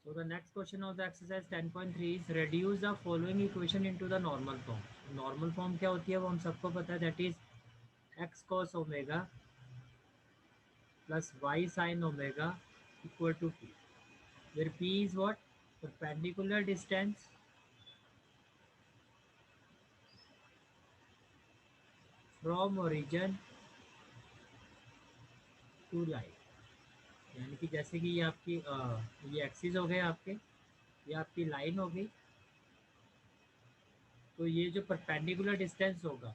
So the next question of the exercise 10.3 is reduce the following equation into the normal form. Normal form क्या होती है वो हम सबको पता है, that is x cos omega plus y sin omega equal to p, where p is what? Perpendicular distance from origin to line. यानी कि जैसे कि ये आपकी ये एक्सिस हो गए आपके, ये आपकी लाइन हो गई, तो ये जो परपेंडिकुलर डिस्टेंस होगा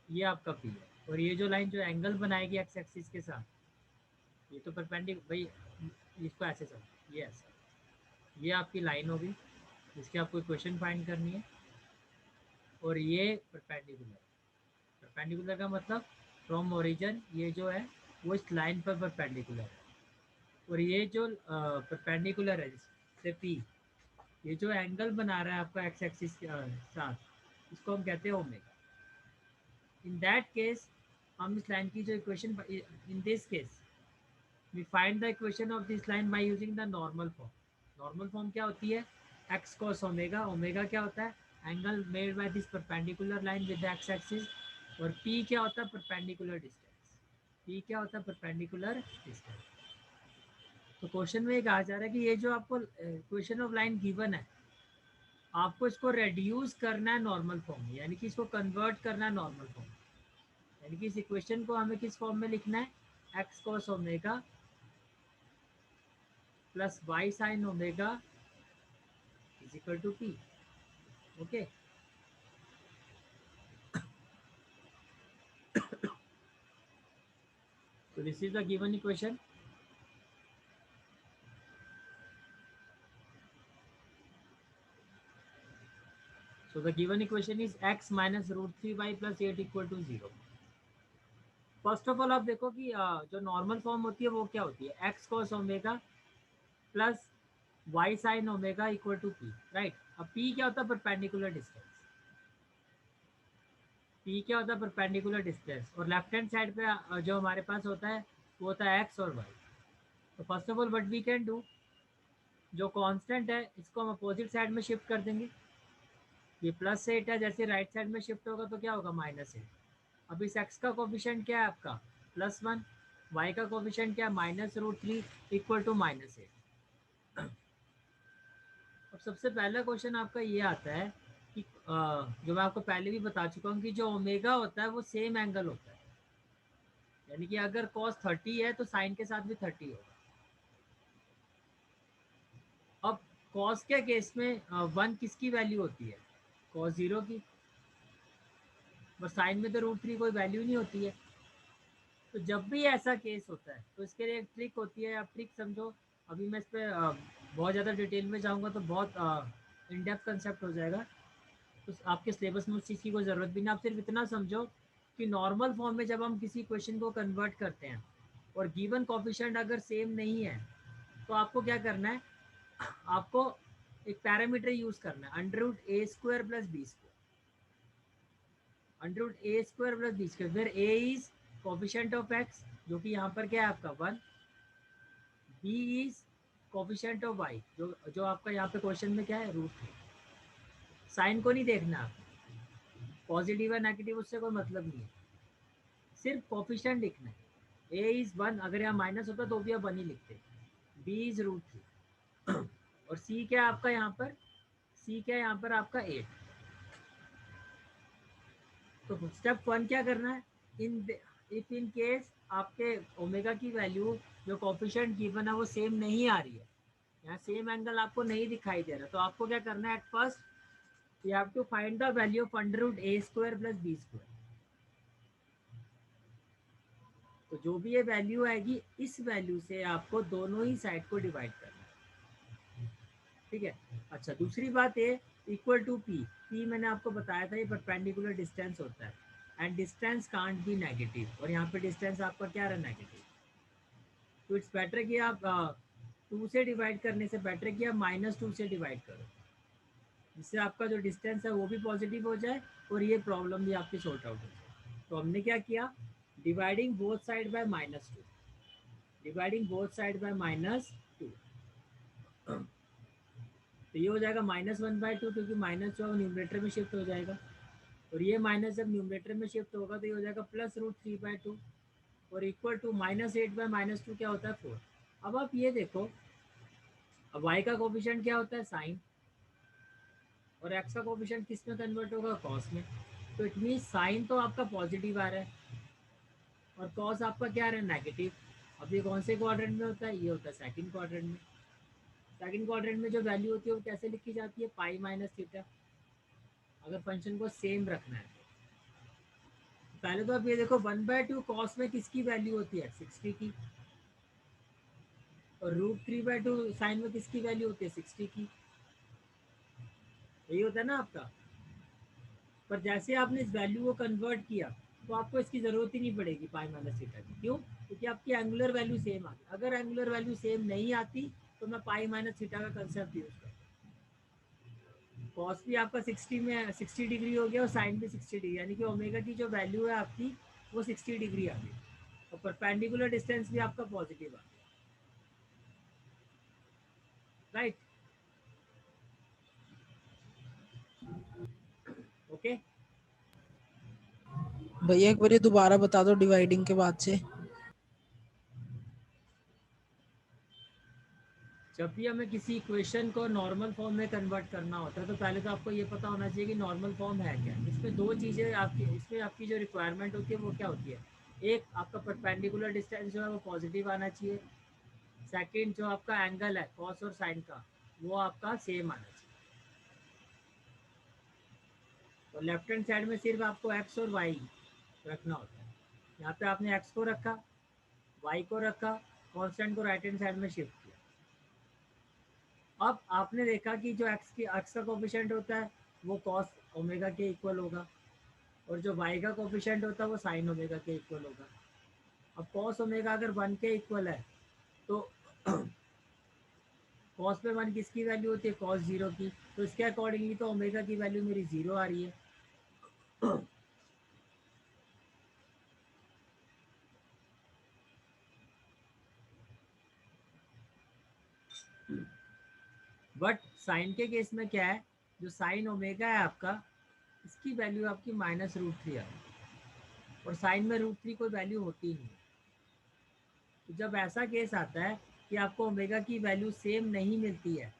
ये आपका पी है, और ये जो लाइन जो एंगल बनाएगी एक्स एक्सिस के साथ, ये तो परपेंडिकुलर भाई, इसको ऐसे समझ, ये ऐसा, ये आपकी लाइन होगी जिसकी आपको इक्वेशन फाइंड करनी है, और ये परपेंडिकुलर, परपेंडिकुलर का मतलब फ्रॉम ओरिजिन ये जो है वो इस लाइन पर परपेंडिकुलर है, और ये जो परपेंडिकुलर है जैसे पी, ये जो एंगल बना रहा है आपका एक्स एक्सिस के साथ, इसको हम कहते हैं ओमेगा। इन दैट केस हम इस लाइन की जो equation, in this case we find the equation of this line by using the normal form. Normal form क्या होती है? एक्स कॉस ओमेगा, ओमेगा क्या होता है? Angle made by this perpendicular line with the x axis, और P क्या होता है? Perpendicular distance. पी क्या होता है? Perpendicular distance. तो क्वेश्चन में ये कहा जा रहा है कि ये जो आपको इक्वेशन ऑफ लाइन गिवन है, आपको इसको रेड्यूस करना है नॉर्मल फॉर्म में, यानी कि इसको कन्वर्ट करना है नॉर्मल फॉर्म में। यानी कि इस इक्वेशन को हमें किस फॉर्म में लिखना है? X cos omega plus y sine omega is equal to p. Okay, so this is the given equation. So the given equation is x minus root 3y plus 8 equal to 0. First of all आप देखो कि जो normal form होती है वो क्या होती है? X cos omega plus y sine omega equal to p, right. अब पी क्या होता है? Perpendicular distance. पी क्या होता है? Perpendicular distance. और लेफ्ट हैंड साइड पे जो हमारे पास होता है वो होता है एक्स और वाई। तो first of all what we can do, जो कांस्टेंट है इसको हम अपोजिट साइड में शिफ्ट कर देंगे। ये प्लस 8 है, जैसे राइट साइड में शिफ्ट होगा तो क्या होगा? -8। अब इस एक्स का कोफिशिएंट क्या है आपका? +1। वाई का कोफिशिएंट क्या है? -√3 इक्वल टू -8। अब सबसे पहला क्वेश्चन आपका ये आता है कि जो मैं आपको पहले भी बता चुका हूँ कि जो ओमेगा होता है वो सेम एंगल होता है, यानी कि अगर cos 30 है तो साइन के साथ भी 30 होगा। अब cos के केस में 1 किसकी वैल्यू होती है? cos 0 की। बस साइन में तो √3 कोई वैल्यू नहीं होती है। तो जब भी ऐसा केस होता है तो इसके लिए एक ट्रिक होती है, आप ट्रिक समझो। अभी मैं इस पर बहुत ज़्यादा डिटेल में जाऊँगा तो बहुत इन डेप्थ कंसेप्ट हो जाएगा, तो आपके सिलेबस में उस चीज़ की कोई ज़रूरत भी नहीं। आप सिर्फ इतना समझो कि नॉर्मल फॉर्म में जब हम किसी क्वेश्चन को कन्वर्ट करते हैं और गिवन कोफिशिएंट अगर सेम नहीं है तो आपको क्या करना है? आपको एक पैरामीटर यूज़ करना है, √a² plus b²। √a² plus b², where a is coefficient of x जो कि यहाँ पर क्या है आपका 1, b is coefficient of y जो जो आपका यहाँ पे क्वेश्चन में क्या है? √3। साइन को नहीं देखना आप, पॉजिटिव है नेगेटिव उससे कोई मतलब नहीं है, सिर्फ कोफिशिएंट लिखना है। a इज 1, अगर यहाँ माइनस होता तो भी आप 1 ही लिखते। b इज √3 और c क्या है आपका यहाँ पर? c क्या है यहाँ पर आपका 8। तो स्टेप 1 क्या करना है? इन इफ इन केस आपके ओमेगा की वैल्यू जो कोफिशिएंट गिवन है वो सेम नहीं आ रही है, यहाँ सेम एंगल आपको नहीं दिखाई दे रहा, तो आपको क्या करना है? At first you have to find the value of √a² plus b²। तो जो भी ये वैल्यू आएगी इस वैल्यू से आपको दोनों ही साइड को डिवाइड करना है, ठीक है। अच्छा, दूसरी बात ये इक्वल टू पी। पी मैंने आपको बताया था ये परपेंडिकुलर डिस्टेंस होता है, and distance can't be negative, और यहाँ पे डिस्टेंस आपका क्या रहा? नेगेटिव। तो इट्स बेटर कि आप 2 से डिवाइड करने से बेटर कि आप -2 से डिवाइड करो, जिससे आपका जो डिस्टेंस है वो भी पॉजिटिव हो जाए और ये प्रॉब्लम भी आपकी सॉर्ट आउट हो जाए। तो हमने क्या किया? Dividing both side by -2, dividing both side by -2। तो ये हो जाएगा -1/2, क्योंकि माइनस जो है न्यूमरेटर में शिफ्ट हो जाएगा, और ये माइनस जब न्यूमरेटर में शिफ्ट होगा तो ये हो जाएगा +√3/2, और इक्वल टू -8/-2 क्या होता है 4। अब आप ये देखो, अब y का कोफिशिएंट क्या होता है साइन, और x का कोफिशिएंट किस में कन्वर्ट होगा कॉस में। तो इट मीन साइन तो आपका पॉजिटिव आ रहा है और कॉस आपका क्या आ रहा है नेगेटिव। अब ये कौन से क्वाड्रेंट में होता है, ये होता है सेकंड क्वाड्रेंट में। सेकंड क्वाड्रेंट में जो वैल्यू होती है वो कैसे लिखी जाती है, पाई माइनस थीटा, अगर फंक्शन को सेम रखना है। पहले तो आप ये देखो 1/2 कॉस में किसकी वैल्यू होती है 60 की, और √3/2 साइन में किसकी वैल्यू होती है 60 की, यही होता है ना आपका। पर जैसे आपने इस वैल्यू को कन्वर्ट किया तो आपको इसकी ज़रूरत ही नहीं पड़ेगी पाई माइनस थीटा की। क्यों? क्योंकि आपकी एंगुलर वैल्यू सेम आ गई। अगर एंगुलर वैल्यू सेम नहीं आती तो मैं पाई माइनस थीटा का कंसेप्ट यूज़ करता। कॉस भी आपका 60 में 60 डिग्री हो गया और साइन भी 60 डिग्री, यानी कि ओमेगा की जो वैल्यू है आपकी वो 60 डिग्री आ गई, और परपेंडिकुलर डिस्टेंस भी आपका पॉजिटिव आ गया, राइट। ओके, भैया एक बार ये दोबारा बता दो डिवाइडिंग के बाद से। जब भी हमें किसी इक्वेशन को नॉर्मल फॉर्म में कन्वर्ट करना होता है तो पहले तो आपको ये पता होना चाहिए कि नॉर्मल फॉर्म है क्या। इसमें दो चीज़ें आपकी, इसमें आपकी जो रिक्वायरमेंट होती है वो क्या होती है, एक आपका परपेंडिकुलर डिस्टेंस जो है वो पॉजिटिव आना चाहिए, सेकंड जो आपका एंगल है कॉस और साइन का वो आपका सेम आना चाहिए। तो लेफ्ट हैंड साइड में सिर्फ आपको एक्स और वाई रखना होता है। यहाँ पे आपने एक्स को रखा, वाई को रखा, कांस्टेंट को राइट हैंड साइड में शिफ्ट किया। अब आपने देखा कि जो एक्स का कोफिशिएंट होता है वो कॉस ओमेगा के इक्वल होगा, और जो वाई का कोफिशिएंट होता है वो साइन ओमेगा के इक्वल होगा। अब कॉस ओमेगा अगर 1 के इक्वल है तो कॉस पे 1 किसकी वैल्यू होती है, कॉस 0 की। तो इसके अकॉर्डिंगली तो ओमेगा की वैल्यू मेरी 0 आ रही है। बट साइन के केस में क्या है, जो साइन ओमेगा है आपका, इसकी वैल्यू आपकी -√3 आ रही है, और साइन में √3 कोई वैल्यू होती नहीं है। तो जब ऐसा केस आता है कि आपको ओमेगा की वैल्यू सेम नहीं मिलती है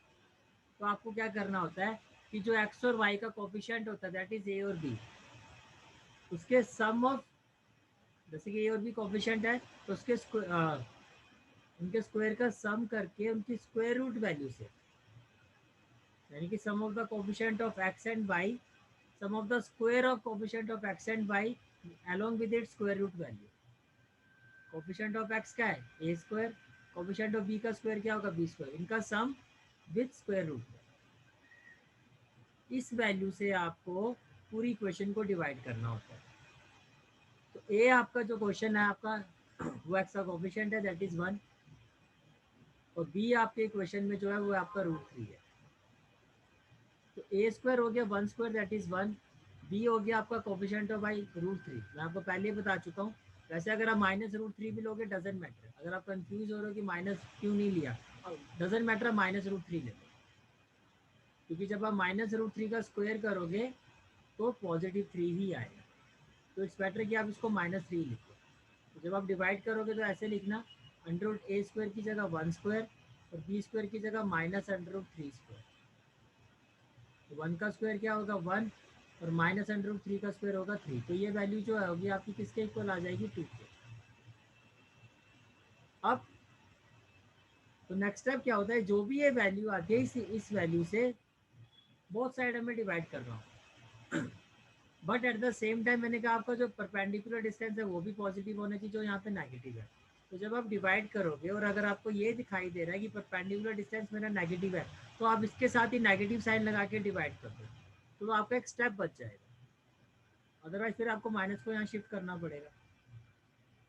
तो आपको क्या करना होता है कि जो एक्स और वाई का कोफिशिएंट होता है दैट इज ए और बी, उसके सम ऑफ, जैसे कि ए और बी कोफिशिएंट है तो उसके उनके स्क्वायर का सम करके उनकी स्क्वायर रूट वैल्यू से, यानी कि sum of the coefficient of x and y, sum of the square of coefficient of x and y along with its square root value. Coefficient of x क्या है a square, coefficient of b का square क्या होगा b square, इनका sum with square root. इस value से आपको पूरी इक्वेशन को डिवाइड करना होता है। तो ए आपका जो क्वेश्चन है आपका वो एक्स का कोफिशिएंट है दैट इज 1, और बी आपके इक्वेशन में जो है वो आपका √3 है। तो ए स्क्वायर हो गया 1 स्क्वायर दैट इज 1, बी हो गया आपका कोफिशिएंट ऑफ बाई √3। मैं आपको पहले ही बता चुका हूँ। वैसे अगर आप -√3 भी लोगे डजेंट मैटर, अगर आप कंफ्यूज हो रहे हो कि माइनस क्यों नहीं लिया, डजेंट मैटर, आप -√3 ले लो, क्योंकि जब आप -√3 का स्क्वायर करोगे तो +3 ही आएगा। तो इट्स बेटर कि आप इसको -3 लिखो। तो जब आप डिवाइड करोगे तो ऐसे लिखना, √a स्क्वायर की जगह 1 स्क्वायर और b स्क्वायर की जगह -√3 स्क्वायर। तो 1 का स्क्वायर क्या होगा 1, और -√3 का स्क्वायर होगा 3। तो ये वैल्यू जो है होगी आपकी किसके इक्वल आ जाएगी 2 के। अब तो नेक्स्ट स्टेप क्या होता है, जो भी ये वैल्यू आती है इस वैल्यू से बोथ साइड में डिवाइड कर रहा हूँ। But at the same time मैंने कहा आपका जो परपेंडिकुलर डिस्टेंस है वो भी पॉजिटिव होना चाहिए, जो यहाँ पे नेगेटिव है। तो जब आप डिवाइड करोगे और अगर आपको ये दिखाई दे रहा है कि परपेंडिकुलर डिस्टेंस मेरा नेगेटिव है तो आप इसके साथ ही नेगेटिव साइन लगा के डिवाइड कर दो, तो आपका एक स्टेप बच जाएगा। अदरवाइज फिर आपको माइनस को यहाँ शिफ्ट करना पड़ेगा।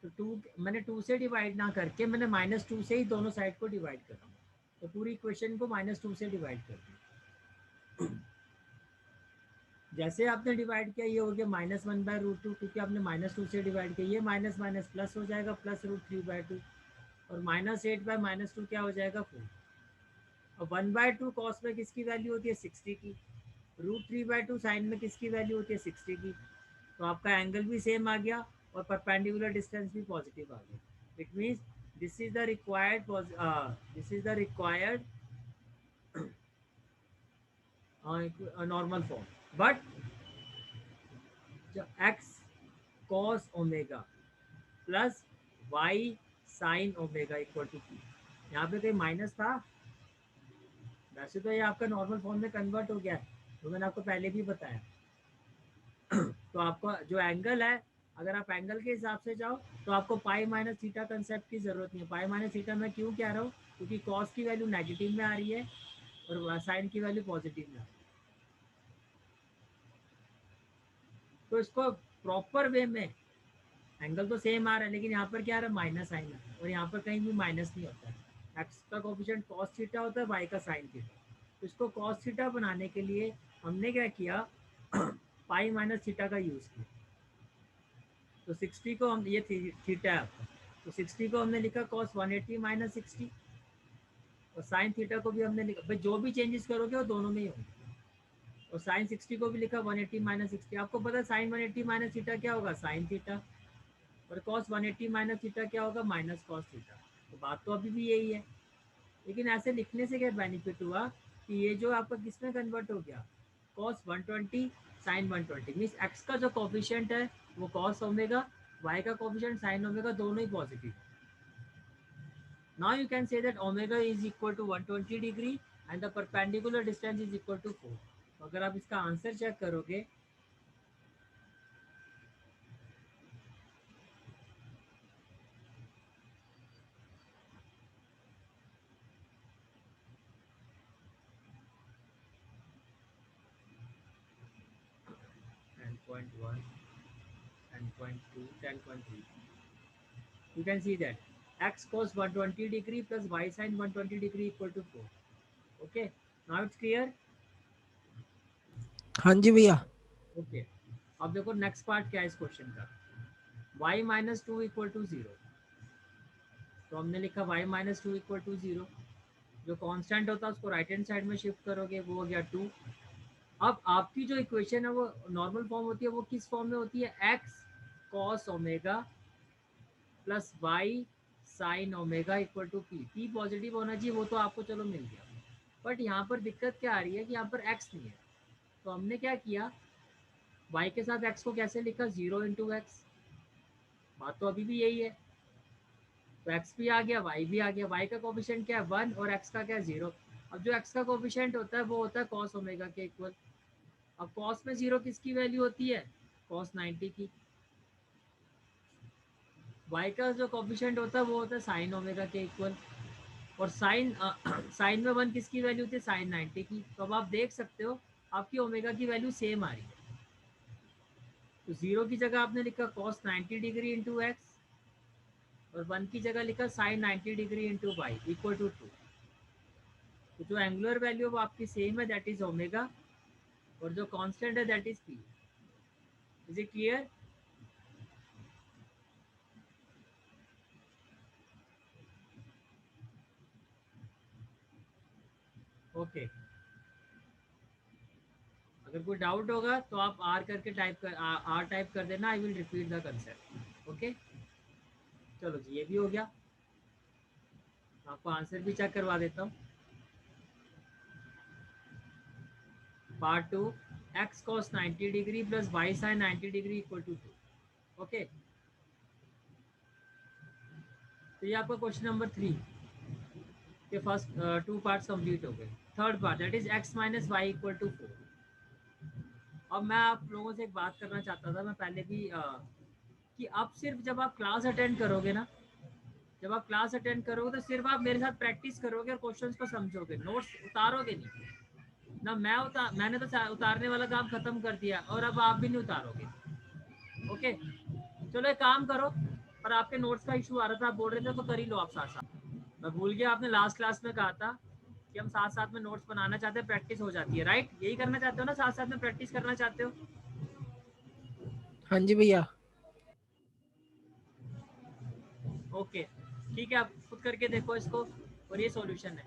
तो 2 मैंने 2 से डिवाइड ना करके मैंने -2 से ही दोनों साइड को डिवाइड कर दिया, तो पूरी इक्वेशन को -2 से डिवाइड कर दिया। जैसे आपने डिवाइड किया ये हो गया -1/√2, क्योंकि आपने -2 से डिवाइड किया, ये माइनस माइनस प्लस हो जाएगा +√3/2, और -8/-2 क्या हो जाएगा 4। और 1/2 कॉस में किसकी वैल्यू होती है 60 की, √3/2 साइन में किसकी वैल्यू होती है 60 की। तो आपका एंगल भी सेम आ गया और परपेंडिकुलर डिस्टेंस भी पॉजिटिव आ गया। It means this is the required normal form. But x cos omega plus y sine omega equal to p, यहाँ पे कोई माइनस था? वैसे तो ये आपका नॉर्मल फॉर्म में कन्वर्ट हो गया है, तो मैंने आपको पहले भी बताया। तो आपका जो एंगल है, अगर आप एंगल के हिसाब से जाओ तो आपको पाई माइनस थीटा कंसेप्ट की जरूरत नहीं है। पाई माइनस थीटा मैं क्यों कह रहा हूँ, क्योंकि कॉस की वैल्यू नेगेटिव में आ रही है और साइन की वैल्यू पॉजिटिव में आ रही है। तो इसको प्रॉपर वे में, एंगल तो सेम आ रहा है लेकिन यहाँ पर क्या आ रहा है, माइनस साइन है, और यहाँ पर कहीं भी माइनस नहीं होता है। एक्स का कोफिशिएंट कॉस थीटा होता है, वाई का साइन थीटा। तो इसको कॉस थीटा बनाने के लिए हमने क्या किया, पाई माइनस थीटा का यूज़ किया। तो 60 को हम, ये थीटा है आपका, तो 60 को हमने लिखा कॉस 180 माइनस 60, और साइन थीटा को भी हमने लिखा, भाई जो भी चेंजेस करोगे वो दोनों में ही होंगे। और साइन 60 को भी लिखा 180 माइनस 60। आपको पता है साइन 180 माइनस थीटा क्या होगा, साइन थीटा, और कॉस 180 माइनस थीटा क्या होगा, माइनस कॉस थीटा। तो बात तो अभी भी यही है, लेकिन ऐसे लिखने से क्या बेनिफिट हुआ कि ये जो आपका किस में कन्वर्ट हो गया, कॉस 120 साइन 120, मीन्स एक्स का जो कोफिशिएंट है वो कॉस ओमेगा, वाई का कोफिशिएंट साइन ओमेगा, दोनों ही positive. Now you can say that omega is equal to 120 degree and the perpendicular distance is equal to 4। तो अगर आप इसका आंसर चेक करोगे, you can see that x cos 120 degree plus y sin 120 degree equal to 4. Okay, now it's clear. हाँ जी भैया। Okay, अब देखो next part क्या है इस क्वेश्चन का, y माइनस 2 इक्वल टू 0। तो हमने लिखा y माइनस 2 इक्वल टू 0, जो कांस्टेंट होता है उसको राइट हैंड साइड में शिफ्ट करोगे, वो हो गया 2। अब आपकी जो इक्वेशन है वो नॉर्मल फॉर्म होती है, वो किस फॉर्म में होती है, x cos omega plus y sine omega equal to p. P positive होना चाहिए, वो तो आपको चलो मिल गया, बट यहाँ पर दिक्कत क्या आ रही है कि यहाँ पर x नहीं है। तो हमने क्या किया, y के साथ x को कैसे लिखा, 0 इंटू एक्स। बात तो अभी भी यही है, तो x भी आ गया, y भी आ गया। y का कोफिशिएंट क्या है 1 और x का क्या है 0। अब जो x का कोफिशिएंट होता है वो होता है cos ओमेगा के इक्वल। अब cos में 0 किसकी वैल्यू होती है, cos 90 की। y का जो कोफिशिएंट होता है वो होता है साइन ओमेगा के इक्वल, और साइन साइन में 1 किसकी वैल्यू होती है, साइन 90 की। तो अब आप देख सकते हो आपकी ओमेगा की वैल्यू सेम आ रही है। तो 0 की जगह आपने लिखा cos 90 डिग्री इंटू एक्स, और 1 की जगह लिखा sine 90 degree into y equal to 2। तो जो एंगुलर वैल्यू वो आपकी सेम है, दैट इज ओमेगा, और जो कांस्टेंट है that is P. Is it clear? Okay, अगर कोई डाउट होगा तो आप आर करके टाइप कर, आर टाइप कर देना, I will repeat the concept. Okay, चलो जी, ये भी हो गया। आपको आंसर भी चेक करवा देता हूँ। Part 2, x cos 90 degree plus y sin 90 degree equal to 2। Okay, तो ये आपका क्वेश्चन नंबर 3 के फर्स्ट 2 पार्ट्स कंप्लीट हो गए। Third part that is x minus y equal to 4। अब मैं आप लोगों से एक बात करना चाहता था, मैं पहले भी कि आप सिर्फ जब आप क्लास अटेंड करोगे ना, जब आप क्लास अटेंड करोगे तो सिर्फ आप मेरे साथ प्रैक्टिस करोगे और क्वेश्चंस को समझोगे, नोट्स उतारोगे नहीं ना। मैंने तो उतारने वाला काम खत्म कर दिया, और अब आप भी नहीं उतारोगे। ओके, चलो एक काम करो, पर आपके नोट्स का इशू आ रहा था, आप बोल रहे थे तो कर ही लो आप साथ साथ। मैं भूल गया, आपने लास्ट क्लास में कहा था कि हम साथ साथ में नोट्स बनाना चाहते हैं, प्रैक्टिस हो जाती है, राइट? यही करना चाहते हो ना, साथ साथ में प्रैक्टिस करना चाहते हो? हाँ जी भैया। ओके, ठीक है, आप खुद करके देखो इसको, और ये सॉल्यूशन है।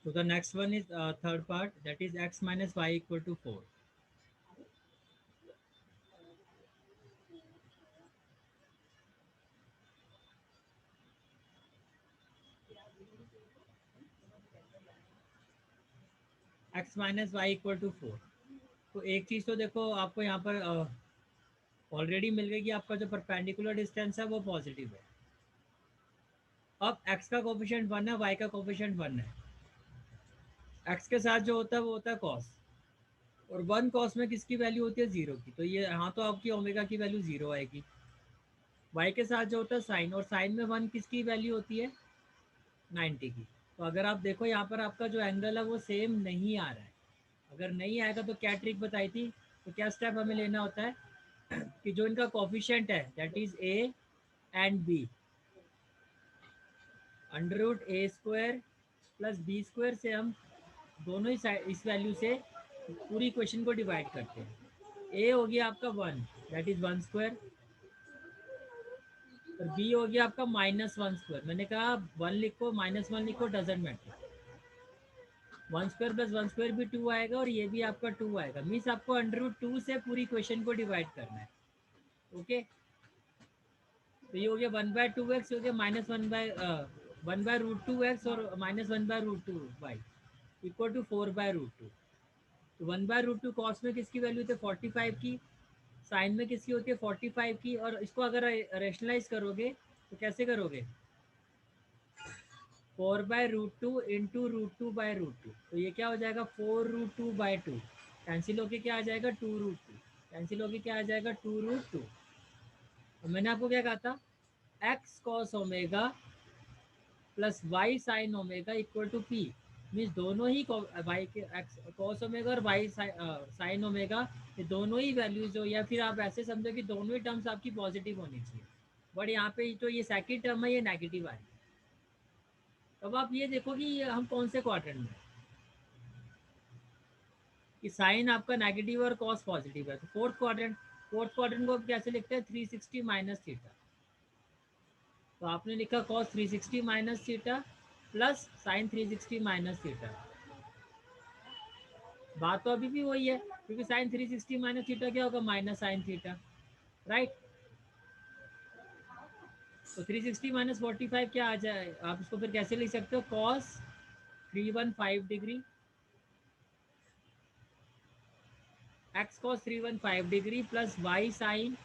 So the next one is third part, that is x minus y equal to 4. x minus y equal to 4. तो एक चीज़ तो देखो आपको यहाँ पर ऑलरेडी मिल गई कि आपका जो परपेंडिकुलर डिस्टेंस है वो पॉजिटिव है. अब x का कोफिशिएंट 1 है, y का कोफिशिएंट 1 है. x के साथ जो होता है वो होता है कॉस, और 1 कॉस में किसकी वैल्यू होती है 0 की, तो ये यहाँ तो आपकी ओमेगा की वैल्यू 0 आएगी. y के साथ जो होता है साइन, और साइन में 1 किसकी वैल्यू होती है 90 की. तो अगर आप देखो यहाँ पर आपका जो एंगल है वो सेम नहीं आ रहा है. अगर नहीं आएगा तो क्या ट्रिक बताई थी, तो क्या स्टेप हमें लेना होता है कि जो इनका कोफिशिएंट है that is a and b, under root a square plus b square से हम दोनों ही इस वैल्यू से पूरी इक्वेशन को डिवाइड करते हैं. a हो गया आपका 1 दैट इज 1 स्क्वायर, और b हो गया आपका -1 स्क्वायर. मैंने कहा 1 लिखो -1 लिखो doesn't matter, 1 square plus 1 square भी 2 आएगा और ये भी आपका 2 आएगा. मीन्स आपको अंडर रूट 2 से पूरी इक्वेशन को डिवाइड करना है. ओके, तो ये हो गया 1/2x, हो गया -1/√2x और -1/√2y इक्वल टू 4/√2. तो 1/√2 कॉस में किसकी वैल्यू होती है 45 की, साइन में किसकी होती है 45 की, और इसको अगर रेशनलाइज करोगे तो कैसे करोगे 4/√2 इंटू √2/√2. तो ये क्या हो जाएगा 4√2/2, कैंसिल होके क्या आ जाएगा 2√2, कैंसिल होके क्या आ जाएगा 2√2. और मैंने आपको क्या कहा था x cos omega plus y sine omega equal to p. Means दोनों ही y के x cos ओमेगा और y साइन ओमेगा, ये दोनों ही वैल्यूज हो, या फिर आप ऐसे समझो कि दोनों ही टर्म्स आपकी पॉजिटिव होनी चाहिए. बट यहाँ पे जो ये सेकंड टर्म है ये नेगेटिव आ रही है. तब आप ये देखो कि ये हम कौन से क्वाड्रेंट में हैं, कि साइन आपका नेगेटिव और कॉस पॉजिटिव है. तो फोर्थ क्वाड्रेंट को आप कैसे लिखते हैं 360 माइनस थीटा. तो आपने लिखा cos 360 minus theta plus sign 360 minus theta. बात तो अभी भी वही है, क्योंकि साइन 360 माइनस थीटा क्या होगा माइनस साइन थीटा, राइट. तो 360 माइनस 45 क्या आ जाए, आप इसको फिर कैसे लिख सकते हो cos 315 degree, x cos 315 degree plus y sine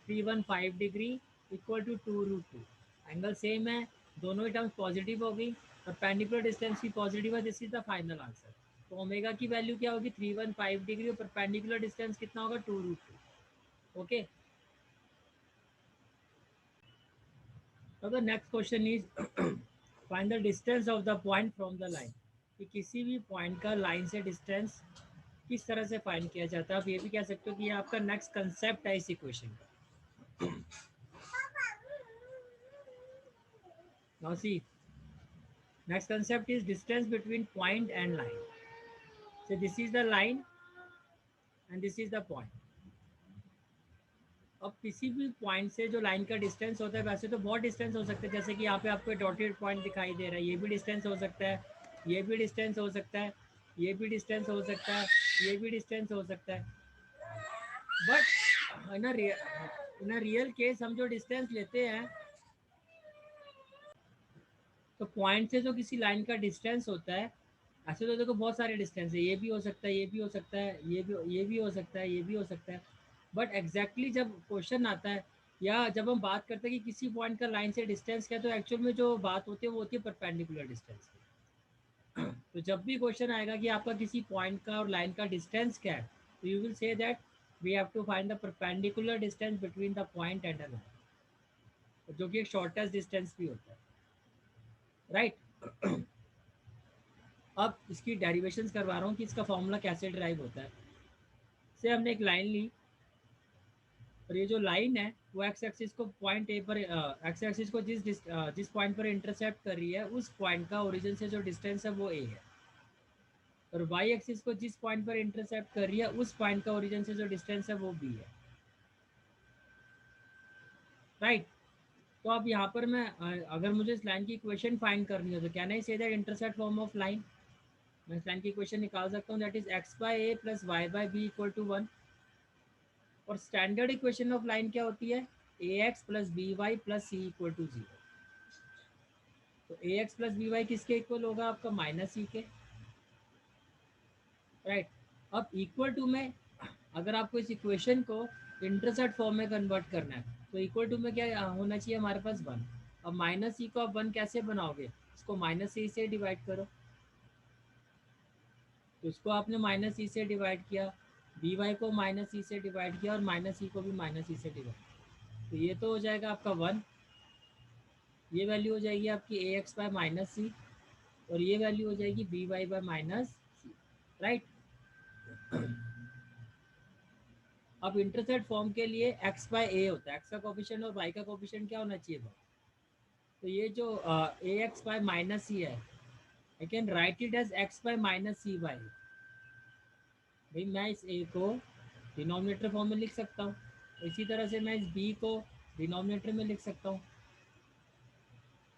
315 degree equal to 2√2. Angle same है, दोनों ही टर्म्स पॉजिटिव हो गई, और पेंडिकुलर डिस्टेंस भी पॉजिटिव है. This is the final answer. तो ओमेगा की वैल्यू क्या होगी 315 डिग्री, और परपेंडिकुलर डिस्टेंस कितना होगा 2√2. ओके, तो the next question is find the distance of the point from the line. कि किसी भी पॉइंट का लाइन से डिस्टेंस किस तरह से फाइंड किया जाता है. आप ये भी कह सकते हो कि ये आपका नेक्स्ट कंसेप्ट है इस इक्वेशन का. Now see, next concept is distance between point and line. So this is the line and this is the point. अब किसी भी पॉइंट से जो लाइन का डिस्टेंस होता है, वैसे तो बहुत डिस्टेंस हो सकता है, जैसे कि यहाँ पे आपको डॉटेड पॉइंट दिखाई दे रहा है, ये भी डिस्टेंस हो सकता है, ये भी डिस्टेंस हो सकता है, ये भी डिस्टेंस हो सकता है, ये भी डिस्टेंस हो सकता है. बट इन रियल केस हम जो डिस्टेंस लेते हैं, तो पॉइंट से जो किसी लाइन का डिस्टेंस होता है, ऐसे तो देखो बहुत सारे डिस्टेंस है, ये भी हो सकता है, ये भी हो सकता है, ये भी हो सकता है, ये भी हो सकता है. बट एग्जैक्टली जब क्वेश्चन आता है या जब हम बात करते हैं कि किसी पॉइंट का लाइन से डिस्टेंस क्या है, तो एक्चुअल में जो बात होती है वो होती है परपेंडिकुलर डिस्टेंस की. तो जब भी क्वेश्चन आएगा कि आपका किसी पॉइंट का और लाइन का डिस्टेंस क्या है, तो you will say that we have to find the perpendicular distance between the point and the line, जो कि एक शॉर्टेस्ट डिस्टेंस भी होता है, राइट. अब इसकी डेरिवेशंस करवा रहा हूँ कि इसका फॉर्मूला कैसे ड्राइव होता है. से हमने एक लाइन ली, और ये जो लाइन है वो एक्स एक्सिस को पॉइंट ए पर, एक्स एक्सिस को जिस पॉइंट पर इंटरसेप्ट कर रही है उस पॉइंट का ओरिजिन से जो डिस्टेंस है वो ए है, और वाई एक्सिस को जिस पॉइंट पर इंटरसेप्ट कर रही है उस पॉइंट का ओरिजिन से जो डिस्टेंस है वो बी है, राइट. तो अब यहाँ पर मैं अगर मुझे इस लाइन की इक्वेशन फाइंड करनी हो तो can I say that intercept form of line. मैं इस लाइन की इक्वेशन निकाल सकता हूँ, that is x by a plus y by b equal to 1। और स्टैंडर्ड इक्वेशन ऑफ लाइन क्या होती है, a x plus b y plus c equal to 0। तो a x plus b y किसके इक्वल होगा, आपका माइनस सी के, right. अब इक्वल टू में अगर आपको इस इक्वेशन को इंटरसेप्ट फॉर्म में कन्वर्ट करना है तो इक्वल टू में क्या होना चाहिए हमारे पास 1। अब माइनस सी को आप 1 कैसे बनाओगे, इसको माइनस सी से डिवाइड करो, तो इसको आपने माइनस सी से डिवाइड किया, बी वाई को माइनस सी से डिवाइड किया और माइनस सी को भी माइनस सी से डिवाइड, तो ये तो हो जाएगा आपका 1। ये वैल्यू हो जाएगी आपकी a x by minus c और ये वैल्यू हो जाएगी b y by minus c, right. अब इंटरसेप्ट फॉर्म के लिए x बाय ए होता है, x का कोफिशिएंट और y का कोफिशिएंट क्या होना चाहिए भाई, तो ये जो a x by minus c है, I can write it as x by minus c by. भाई मैं इस a को डिनोमिनेटर फॉर्म में लिख सकता हूँ, इसी तरह से मैं इस b को डिनोमिनेटर में लिख सकता हूँ।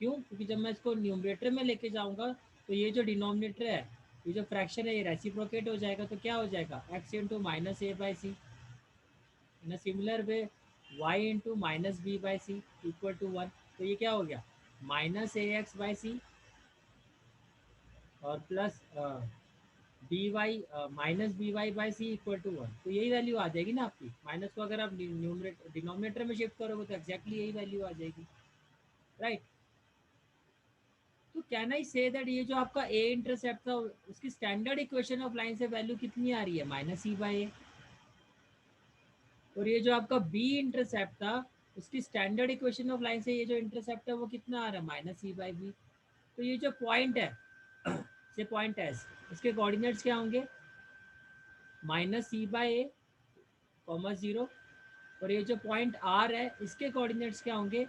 क्यों, क्योंकि जब मैं इसको न्यूमरेटर में लेके जाऊँगा तो ये जो डिनोमिनेटर है, ये जो फ्रैक्शन है, ये रेसिप्रोकेट हो जाएगा, तो क्या हो जाएगा x into minus a by c. In a similar way y into minus b by c equal to 1। तो ये क्या हो गया, minus a x by c और plus b y minus b y by c equal to 1। तो यही value आ जाएगी ना आपकी, माइनस को अगर आप डिनोमिनेटर में शिफ्ट करोगे तो एक्जैक्टली यही वैल्यू आ जाएगी, राइट। तो कैन आई से दैट ये जो आपका ए इंटरसेप्ट था उसकी स्टैंडर्ड इक्वेशन ऑफ लाइन से वैल्यू कितनी आ रही है, माइनस सी बाई ए। और ये जो आपका बी इंटरसेप्ट था उसकी स्टैंडर्ड इक्वेशन ऑफ लाइन से ये जो इंटरसेप्ट है वो कितना आ रहा है, माइनस सी बाई बी। तो ये जो पॉइंट है से पॉइंट एस, इसके कोऑर्डिनेट्स क्या होंगे, minus c by a comma 0। और ये जो पॉइंट आर है इसके कोऑर्डिनेट्स क्या होंगे,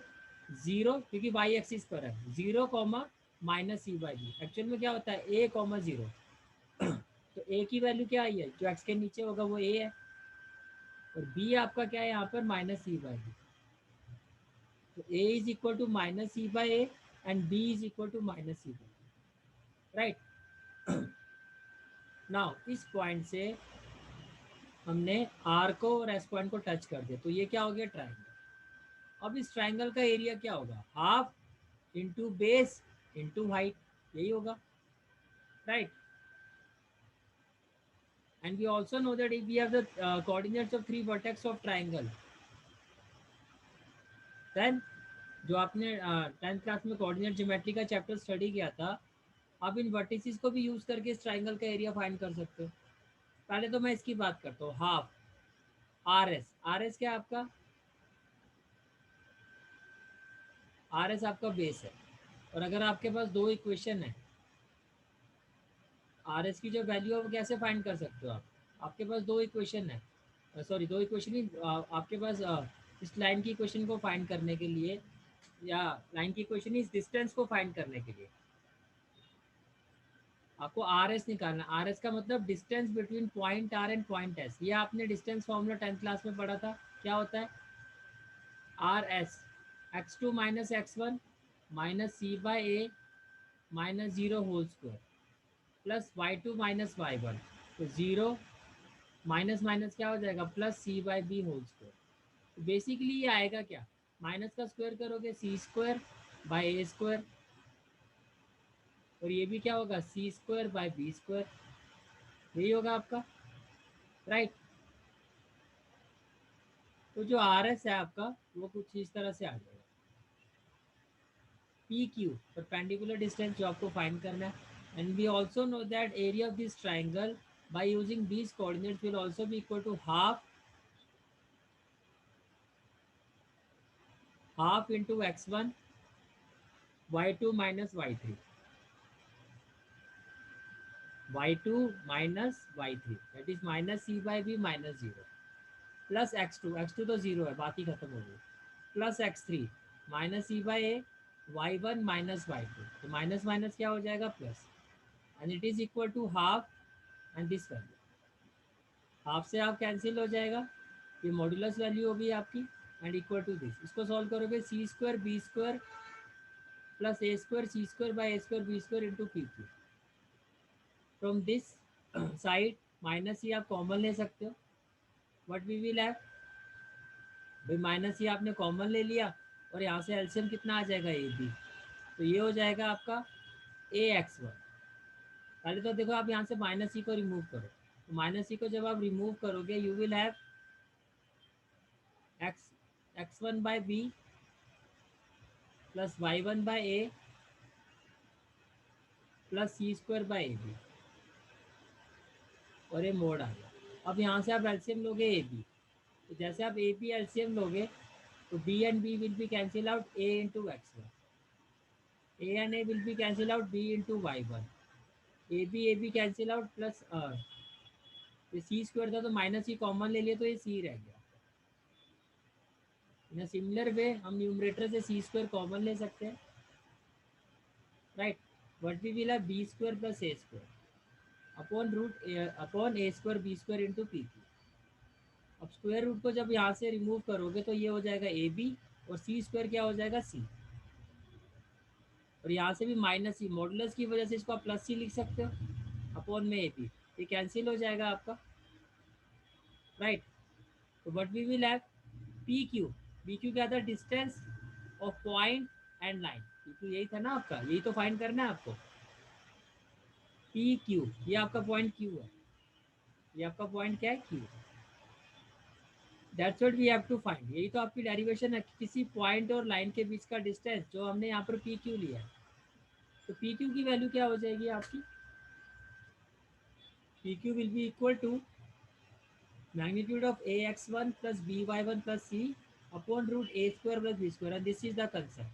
0, क्योंकि वाई एक्सिस पर है, 0 comma minus c by b. Actual में क्या होता है ए कॉमा 0। तो ए की वैल्यू क्या आई है, जो एक्स के नीचे होगा वो ए है, और बी आपका क्या है यहाँ पर माइनस सी बाई बी। तो a is equal to minus c by a and b is equal to minus c by, right. Now इस पॉइंट से हमने r को और s पॉइंट को टच कर दिया, तो ये क्या हो गया, ट्राइंगल। अब इस ट्राइंगल का एरिया क्या होगा, half into base into height, यही होगा, right. And we also know that if we have the coordinates of 3 vertex of triangle, then जो आपने 10th क्लास में कोऑर्डिनेट ज्योमेट्री का चैप्टर स्टडी किया था, आप इन वर्टिसेस को भी यूज करके इस ट्राइंगल का एरिया फाइंड कर सकते हो। पहले तो मैं इसकी बात करता हूँ, half R S. R S क्या है आपका, आर एस आपका बेस है। और अगर आपके पास दो इक्वेशन है, आर एस की जो वैल्यू है वो कैसे फाइंड कर सकते हो आप, आपके पास दो इक्वेशन है, सॉरी दो इक्वेशन ही, आपके पास इस लाइन की इक्वेशन को फाइंड करने के लिए, या लाइन की इक्वेशन इस डिस्टेंस को फाइंड करने के लिए आपको आर एस निकालना। आर एस का मतलब distance between point R and point S. ये आपने डिस्टेंस फॉर्मूला 10th क्लास में पढ़ा था, क्या होता है, R S x two minus x one minus c by a minus 0 whole square plus y two minus y one. तो 0 minus minus क्या हो जाएगा, plus c by b whole square. तो बेसिकली ये आएगा क्या, माइनस का स्क्वायर करोगे c square by a square, और ये भी क्या होगा, c square by b square, यही होगा आपका, राइट। तो जो आर एस है आपका वो कुछ इस तरह से आ जाएगा, पी क्यू परपेंडिकुलर डिस्टेंस जो आपको फाइंड करना है। And we also know that area of this triangle by using these coordinates will also be equal to half into x one y two minus y three, y two minus y three, that is minus c by b minus 0 plus x two तो 0 है, बात ही खत्म हो गई, plus x three minus c by a y one minus y two. तो minus minus क्या हो जाएगा, plus, and it is equal to half, and this value half से हाफ कैंसिल हो जाएगा, ये मॉड्यूलस वैल्यू होगी आपकी, एंड इक्वल टू दिस। इसको सॉल्व करोगे c square b square plus a square c square by a square b square into p q. From this side minus ही आप कॉमन ले सकते हो. व्हाट वी विल हैव, भाई minus ही आपने कॉमन ले लिया और यहाँ से एलसीएम कितना आ जाएगा ए बी. तो ये हो जाएगा आपका ए एक्स वन. पहले तो देखो आप यहाँ से माइनस ई को रिमूव करो. तो माइनस ई को जब आप रिमूव करोगे you will have x one by b plus y one by a plus c square by a b और ये मोड आ गया. अब यहाँ से आप एलसीएम लोगे ए बी. तो जैसे आप ए बी एलसीएम लोगे तो b and b will be cancel out a into x one. A and a will be cancel out b into y one. A b cancel out plus ये c square था तो minus ही common ले लिया तो ये सी रह गया. In similar way हम न्यूमरेटर से सी स्क्वायर कॉमन ले सकते हैं. Right. What we will have b square plus a square upon root upon a square b square into p q. अब स्क्वायर रूट को जब यहाँ से रिमूव करोगे तो ये हो जाएगा ए बी और सी स्क्वायर क्या हो जाएगा सी. और यहाँ से भी माइनस सी मॉडुलस की वजह से इसको आप प्लस सी लिख सकते हो अपॉन में ए बी. ये कैंसिल हो जाएगा आपका. राइट. तो what we will have p q. P q क्या था, distance of point and line. P q यही था ना आपका, यही तो फाइंड करना है आपको. पी क्यू ये आपका पॉइंट क्यू है. ये आपका पॉइंट क्या है, q. That's what we have to find. यही तो आपकी डेरिवेशन है, किसी पॉइंट और लाइन के बीच का डिस्टेंस जो हमने यहाँ पर पी क्यू लिया है. तो पी क्यू की वैल्यू क्या हो जाएगी आपकी, p q will be equal to magnitude of ax1 plus by1 plus c upon root a square plus b square. And this is the concept,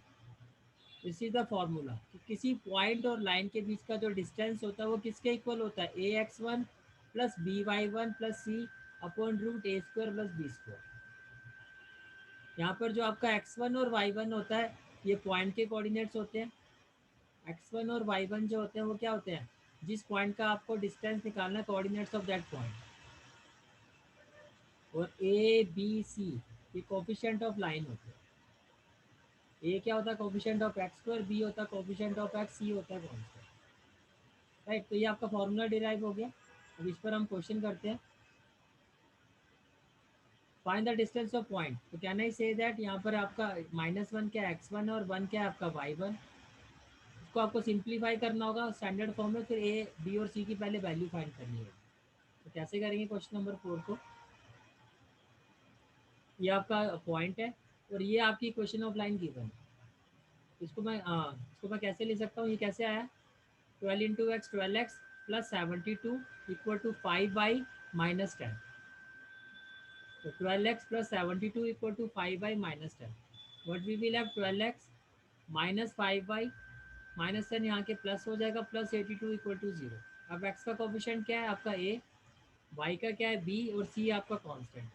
this is the formula कि किसी point और line के बीच का जो distance होता है वो किसके इक्वल होता है, a x one plus b y one plus c upon root a square plus b square. यहाँ पर जो आपका x1 और y1 होता है ये पॉइंट के कोऑर्डिनेट्स होते हैं. x1 और y1 जो होते हैं वो क्या होते हैं, जिस पॉइंट का आपको डिस्टेंस निकालना है, कोऑर्डिनेट्स ऑफ दैट पॉइंट. और ए बी सी ये कोफिशिएंट ऑफ लाइन होते हैं. ए क्या होता है, coefficient of x square. B होता है कोफिशिएंट ऑफ एक्स. सी होता है कांस्टेंट. राइट. तो ये आपका फॉर्मूला डिराइव हो गया. अब इस पर हम क्वेश्चन करते हैं. Find the distance of point. तो कैन आई से दैट यहाँ पर आपका -1 क्या है x1 और 1 क्या है आपका y1. इसको आपको सिंप्लीफाई करना होगा स्टैंडर्ड फॉर्म में. फिर ए बी और सी की पहले वैल्यू फाइंड करनी होगी. तो कैसे करेंगे क्वेश्चन नंबर 4 को. ये आपका पॉइंट है और ये आपकी इक्वेशन ऑफ लाइन गिवन है. इसको मैं कैसे ले सकता हूँ, ये कैसे आया, 12 into x 12x plus 72 equal to 5 minus 10. तो 12x plus 72 equal to 5 minus 10. What we will have 12x minus 5 minus 10 यहाँ के प्लस हो जाएगा प्लस 82 इक्वल टू 0. अब x का कोफिशिएंट क्या है आपका a, y का क्या है b और c आपका कांस्टेंट.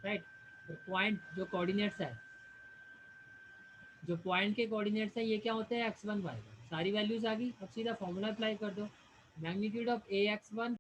राइट. तो पॉइंट जो कोऑर्डिनेट्स है, जो पॉइंट के कोऑर्डिनेट्स है ये क्या होते हैं x1 y1. सारी वैल्यूज आ गई. अब सीधा फॉर्मूला अप्लाई कर दो. Magnitude of A x one